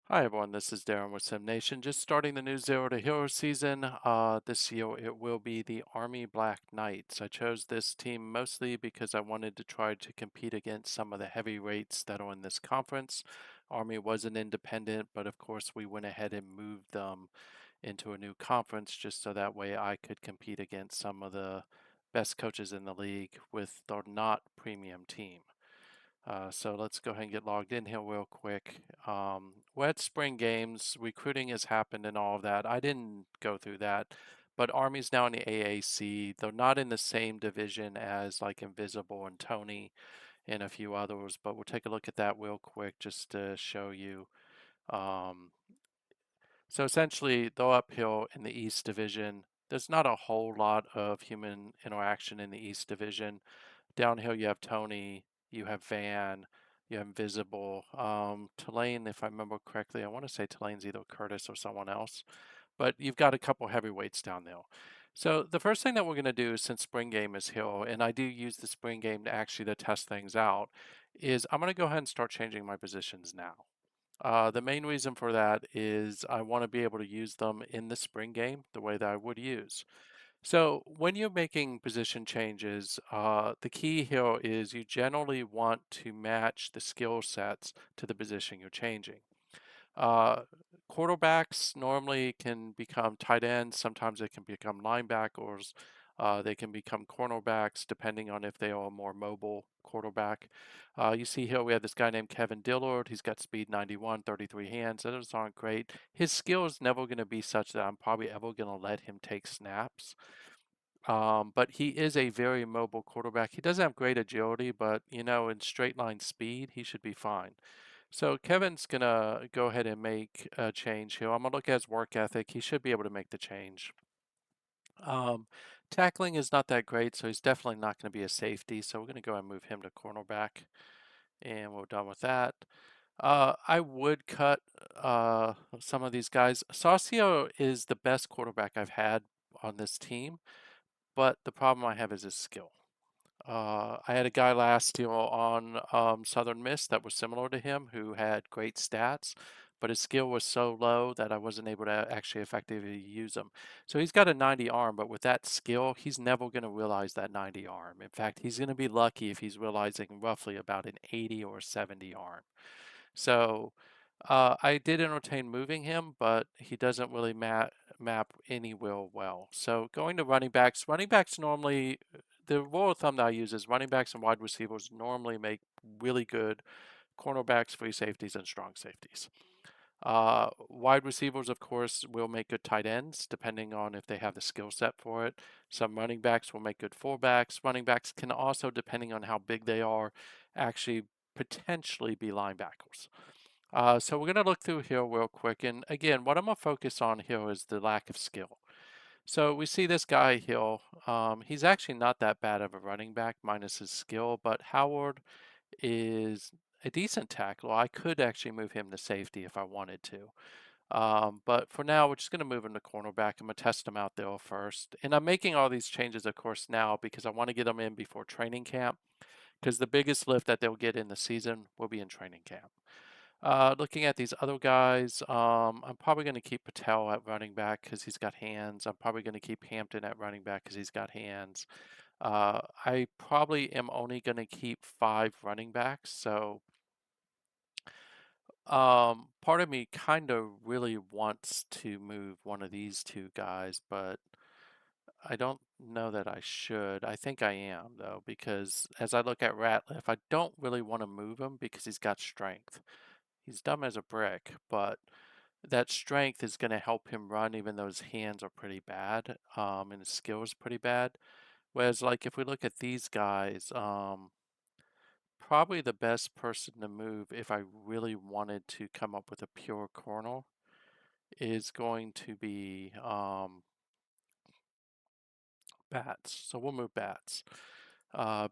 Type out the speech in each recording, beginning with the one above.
Hi everyone, this is Darren with SimNation. Just starting the new Zero to Hero season. This year it will be the Army Black Knights. I chose this team mostly because I wanted to try to compete against some of the heavyweights that are in this conference. Army was an independent, but of course we went ahead and moved them into a new conference just so that way I could compete against some of the best coaches in the league with their not premium team. So let's go ahead and get logged in here real quick. We're at spring games, recruiting has happened and all of that. I didn't go through that, but Army's now in the AAC. They're not in the same division as like Invisible and Tony and a few others, but we'll take a look at that real quick just to show you. Um, so essentially, though uphill in the East Division, there's not a whole lot of human interaction in the East Division. Downhill, you have Tony, you have Van, you have Invisible. Tulane, if I remember correctly, I want to say Tulane's either Curtis or someone else, but you've got a couple heavyweights down there. So the first thing that we're going to do since spring game is here, and I do use the spring game to actually to test things out, is I'm going to go ahead and start changing my positions now. The main reason for that is I want to be able to use them in the spring game the way that I would use. So when you're making position changes, the key here is you generally want to match the skill sets to the position you're changing. Uh, Quarterbacks normally can become tight ends. Sometimes they can become linebackers. They can become cornerbacks depending on if they are a more mobile quarterback. You see here we have this guy named Kevin Dillard. He's got speed 91, 33 hands. Those aren't great. His skill is never going to be such that I'm probably ever going to let him take snaps. But he is a very mobile quarterback. He doesn't have great agility, but in straight line speed, he should be fine. So Kevin's gonna go ahead and make a change here. I'm gonna look at his work ethic. He should be able to make the change. Um, Tackling is not that great, so he's definitely not going to be a safety. So we're going to go and move him to cornerback, and we're done with that. I would cut some of these guys. Saucio is the best quarterback I've had on this team, but the problem I have is his skill. I had a guy last year on Southern Miss that was similar to him who had great stats, but his skill was so low that I wasn't able to actually effectively use him. So he's got a 90 arm, but with that skill, he's never going to realize that 90 arm. In fact, he's going to be lucky if he's realizing roughly about an 80 or 70 arm. So I did entertain moving him, but he doesn't really map anywhere well. So going to running backs normally, the rule of thumb that I use is running backs and wide receivers normally make really good cornerbacks, free safeties, and strong safeties. Wide receivers, of course, will make good tight ends depending on if they have the skill set for it. Some running backs will make good fullbacks. Running backs can also, depending on how big they are, actually potentially be linebackers. So we're going to look through here real quick. And again, what I'm going to focus on here is the lack of skill. So we see this guy here. He's actually not that bad of a running back minus his skill, but Howard is a decent tackle. I could actually move him to safety if I wanted to. But for now, we're just going to move him to cornerback. I'm going to test him out there first. And I'm making all these changes, of course, now because I want to get them in before training camp because the biggest lift that they'll get in the season will be in training camp. Looking at these other guys, I'm probably going to keep Patel at running back because he's got hands. I'm probably going to keep Hampton at running back because he's got hands. I probably am only going to keep 5 running backs. So part of me kind of really wants to move one of these two guys, but I don't know that I should. I think I am though, because as I look at Ratliff, I don't really want to move him because he's got strength. He's dumb as a brick, but that strength is going to help him run even though his hands are pretty bad and his skill is pretty bad. Whereas like if we look at these guys, probably the best person to move if I really wanted to come up with a pure corner is going to be Bats. So we'll move Bats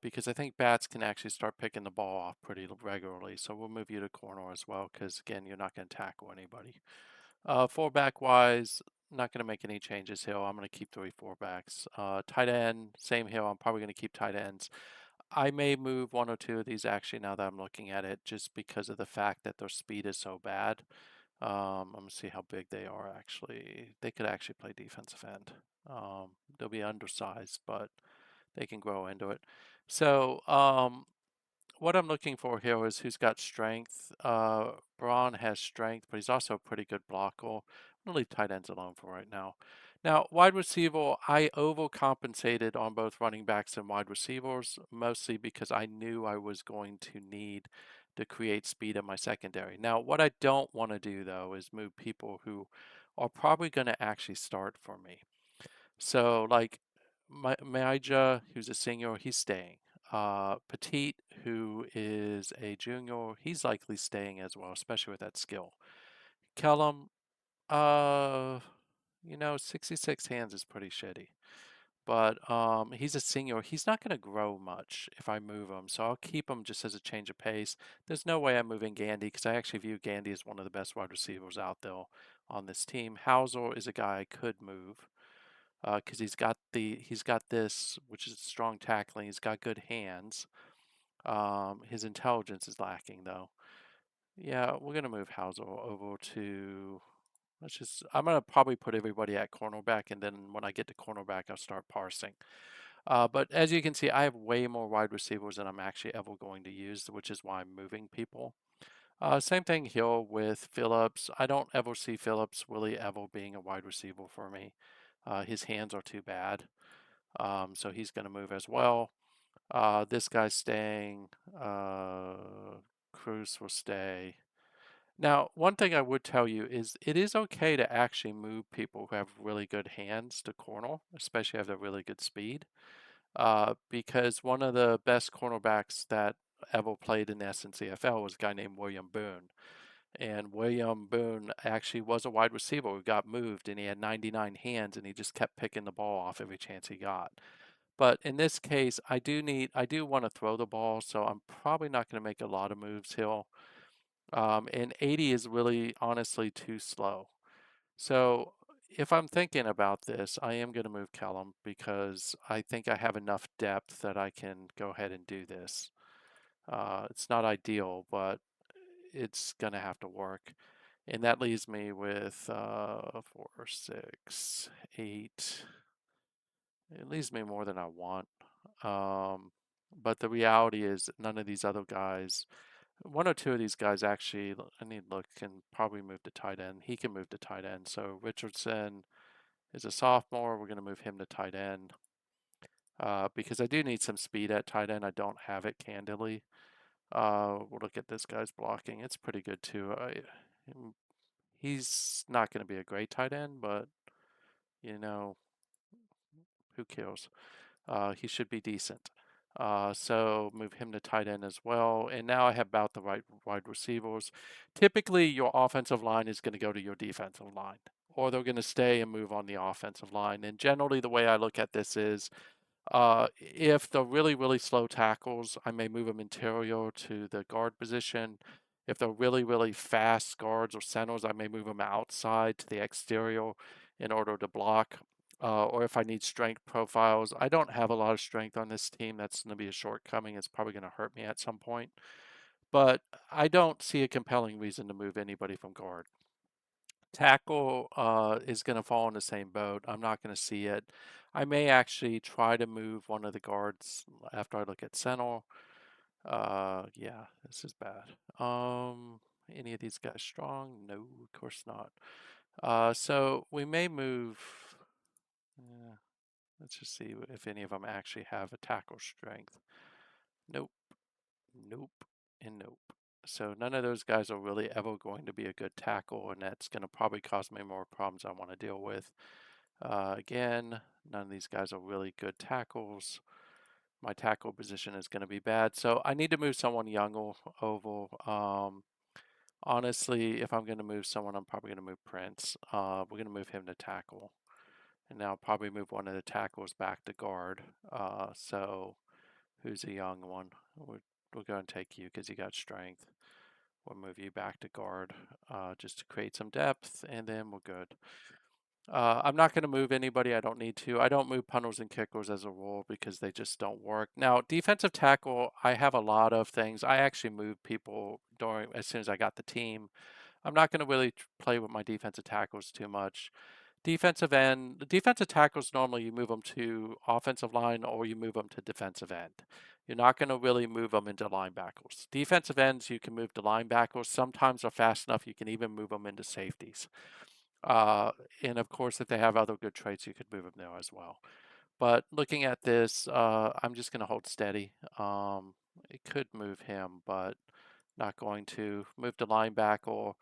because I think Bats can actually start picking the ball off pretty regularly. So we'll move you to corner as well because again, you're not going to tackle anybody. Fullback wise, not going to make any changes here. I'm going to keep 3 fullbacks. Tight end, same here. I'm probably going to keep tight ends. I may move 1 or 2 of these actually now that I'm looking at it just because of the fact that their speed is so bad. I'm gonna see how big they are actually. They could actually play defensive end. They'll be undersized, but they can grow into it. So what I'm looking for here is who's got strength. Braun has strength, but he's also a pretty good blocker. I'm gonna leave tight ends alone for right now. Now, wide receiver, I overcompensated on both running backs and wide receivers, mostly because I knew I was going to need to create speed in my secondary. Now, what I don't want to do though is move people who are probably going to actually start for me. So, like Maija, who's a senior, he's staying. Petit, who is a junior, he's likely staying as well, especially with that skill. Kellum, uh, 66 hands is pretty shitty. But he's a senior. He's not going to grow much if I move him, so I'll keep him just as a change of pace. There's no way I'm moving Gandy because I actually view Gandy as one of the best wide receivers out there on this team. Hauser is a guy I could move because he's got this, which is strong tackling. He's got good hands. His intelligence is lacking though. Yeah, we're gonna move Hauser over to. I'm gonna probably put everybody at cornerback, and then when I get to cornerback, I'll start parsing. But as you can see, I have way more wide receivers than I'm actually ever going to use, which is why I'm moving people. Same thing here with Phillips. I don't ever see Phillips really ever being a wide receiver for me. His hands are too bad. So he's going to move as well. This guy's staying. Cruz will stay. Now, one thing I would tell you is it is okay to actually move people who have really good hands to corner, especially if they have really good speed. Because one of the best cornerbacks that ever played in the SNCFL was a guy named William Boone. And William Boone actually was a wide receiver who got moved, and he had 99 hands, and he just kept picking the ball off every chance he got. But in this case, I do want to throw the ball, so I'm probably not going to make a lot of moves here. And 80 is really honestly too slow. So if I'm thinking about this, I am going to move Kellum because I think I have enough depth that I can go ahead and do this. It's not ideal, but it's going to have to work. And that leaves me with 4, 6, 8. It leaves me more than I want. But the reality is none of these other guys, one or two of these guys actually, I need to look, can probably move to tight end. He can move to tight end. So Richardson is a sophomore. We're going to move him to tight end because I do need some speed at tight end. I don't have it candidly. We'll look at this guy's blocking. It's pretty good too. He's not going to be a great tight end, but you know, who cares? He should be decent. So move him to tight end as well. And now I have about the right wide receivers. Typically, your offensive line is going to go to your defensive line, or they're going to stay and move on the offensive line. And generally, the way I look at this is if they're really, really slow tackles, I may move them interior to the guard position. If they're really, really fast guards or centers, I may move them outside to the exterior in order to block. Or if I need strength profiles, I don't have a lot of strength on this team. That's going to be a shortcoming. It's probably going to hurt me at some point. But I don't see a compelling reason to move anybody from guard. Tackle is going to fall in the same boat. I'm not going to see it. I may actually try to move one of the guards after I look at center. Yeah, this is bad. Any of these guys strong? No, of course not. So we may move. Yeah, let's just see if any of them actually have a tackle strength. Nope, nope, and nope. So none of those guys are really ever going to be a good tackle, and that's going to probably cause me more problems I want to deal with. Again, none of these guys are really good tackles. My tackle position is going to be bad, so I need to move someone younger over. Honestly, if I'm going to move someone, I'm probably going to move Prince. We're going to move him to tackle, and now I'll probably move one of the tackles back to guard. So who's a young one? We're going to take you because you got strength. We'll move you back to guard just to create some depth, and then we're good. I'm not going to move anybody I don't need to. I don't move punters and kickers as a rule because they just don't work. Now, defensive tackle, I have a lot of things. I actually moved people as soon as I got the team. I'm not going to really play with my defensive tackles too much. Defensive end, the defensive tackles normally you move them to offensive line or you move them to defensive end. You're not going to really move them into linebackers. Defensive ends you can move to linebackers. Sometimes they're fast enough you can even move them into safeties. Uh, and of course, if they have other good traits, you could move them there as well. But looking at this, I'm just going to hold steady. It could move him, but not going to. Move to linebacker.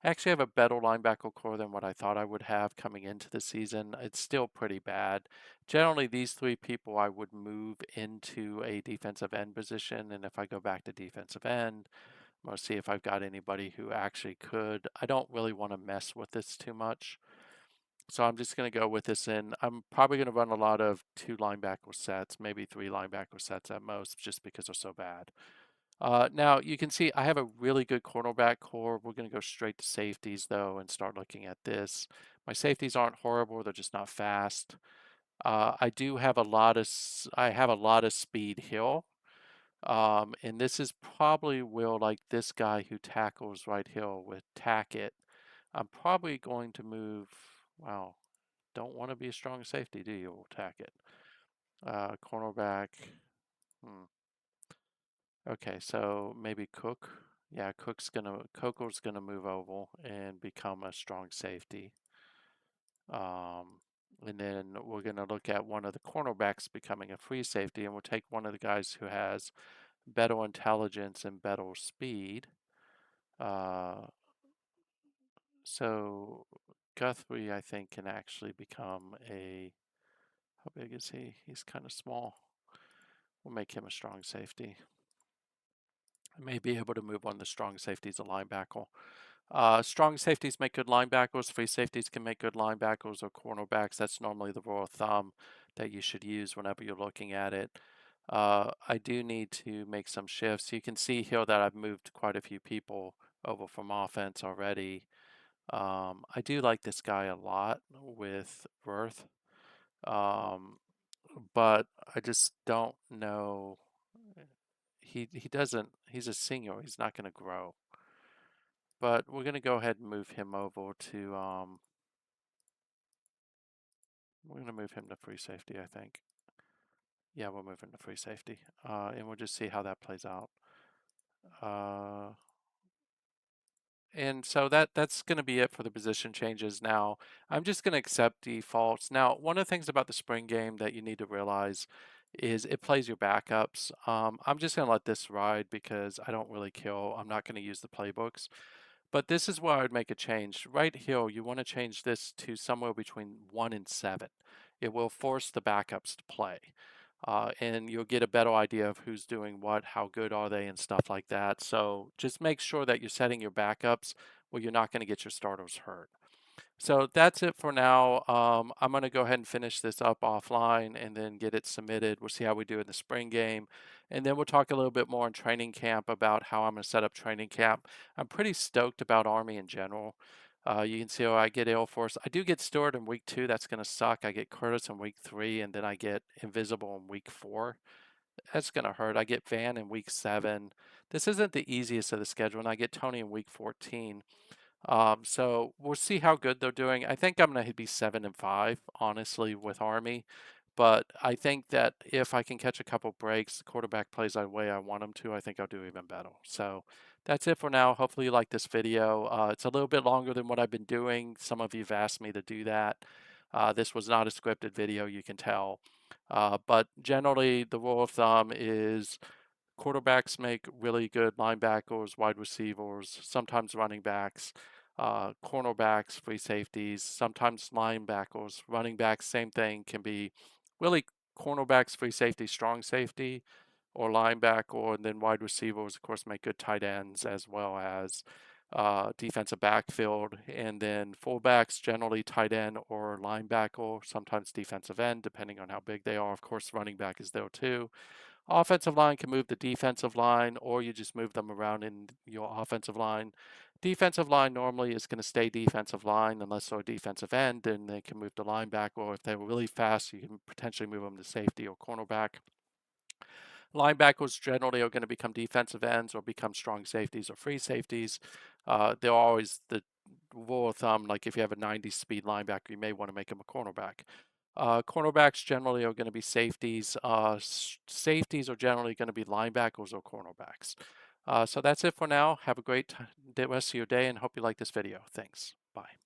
I actually have a better linebacker core than what I thought I would have coming into the season. It's still pretty bad. Generally, these three people I would move into a defensive end position, and if I go back to defensive end, I'm going to see if I've got anybody who actually could. I don't really want to mess with this too much. So I'm just going to go with this in. I'm probably going to run a lot of 2 linebacker sets, maybe 3 linebacker sets at most, just because they're so bad. Now you can see I have a really good cornerback core. We're going to go straight to safeties though and start looking at this. My safeties aren't horrible; they're just not fast. I do have I have a lot of speed hill, and this is probably will like this guy who tackles right hill with Tackett. I'm probably going to move. Wow, don't want to be a strong safety, do you, Tackett? Cornerback. Hmm. Okay, so maybe Cook. Yeah, Coco's gonna move over and become a strong safety. And then we're gonna look at one of the cornerbacks becoming a free safety, and we'll take one of the guys who has better intelligence and better speed. Uh, so Guthrie, I think, can actually become a. How big is he? He's kind of small. We'll make him a strong safety. I may be able to move one of the strong safeties a linebacker. Strong safeties make good linebackers. Free safeties can make good linebackers or cornerbacks. That's normally the rule of thumb that you should use whenever you're looking at it. I do need to make some shifts. You can see here that I've moved quite a few people over from offense already. I do like this guy a lot with Worth, but I just don't know. He doesn't. He's a senior. He's not going to grow. But we're going to go ahead and move him over to, we're going to move him to free safety, I think. Yeah, we'll move him to free safety. And we'll just see how that plays out. And so that's going to be it for the position changes. Now, I'm just going to accept defaults. Now, one of the things about the spring game that you need to realize is it plays your backups. I'm just going to let this ride because I don't really kill. I'm not going to use the playbooks. But this is where I would make a change. Right here, you want to change this to somewhere between 1 and 7. It will force the backups to play. And you'll get a better idea of who's doing what, how good are they, and stuff like that. So just make sure that you're setting your backups where you're not going to get your starters hurt. So that's it for now. I'm going to go ahead and finish this up offline and then get it submitted. We'll see how we do in the spring game. And then we'll talk a little bit more in training camp about how I'm going to set up training camp. I'm pretty stoked about Army in general. You can see how I get Air Force. I do get Stewart in week 2. That's going to suck. I get Curtis in week 3, and then I get Invisible in week 4. That's going to hurt. I get Van in week 7. This isn't the easiest of the schedule, and I get Tony in week 14. So we'll see how good they're doing. I think I'm going to be 7-5, honestly, with Army. But I think that if I can catch a couple breaks, the quarterback plays the way I want him to, I think I'll do even better. So that's it for now. Hopefully you like this video. It's a little bit longer than what I've been doing. Some of you have asked me to do that. This was not a scripted video, you can tell. But generally, the rule of thumb is quarterbacks make really good linebackers, wide receivers, sometimes running backs, cornerbacks, free safeties, sometimes linebackers, running backs, same thing, can be really cornerbacks, free safety, strong safety, or linebacker, and then wide receivers, of course, make good tight ends as well as defensive backfield, and then fullbacks, generally tight end or linebacker, sometimes defensive end, depending on how big they are. Of course, running back is there too. Offensive line can move the defensive line, or you just move them around in your offensive line. Defensive line normally is going to stay defensive line unless they're a defensive end, and they can move to linebacker, or if they're really fast, you can potentially move them to safety or cornerback. Linebackers generally are going to become defensive ends or become strong safeties or free safeties. They're always the rule of thumb, like if you have a 90 speed linebacker, you may want to make him a cornerback. Cornerbacks generally are going to be safeties. Safeties are generally going to be linebackers or cornerbacks. So that's it for now. Have a great rest of your day and hope you like this video. Thanks. Bye.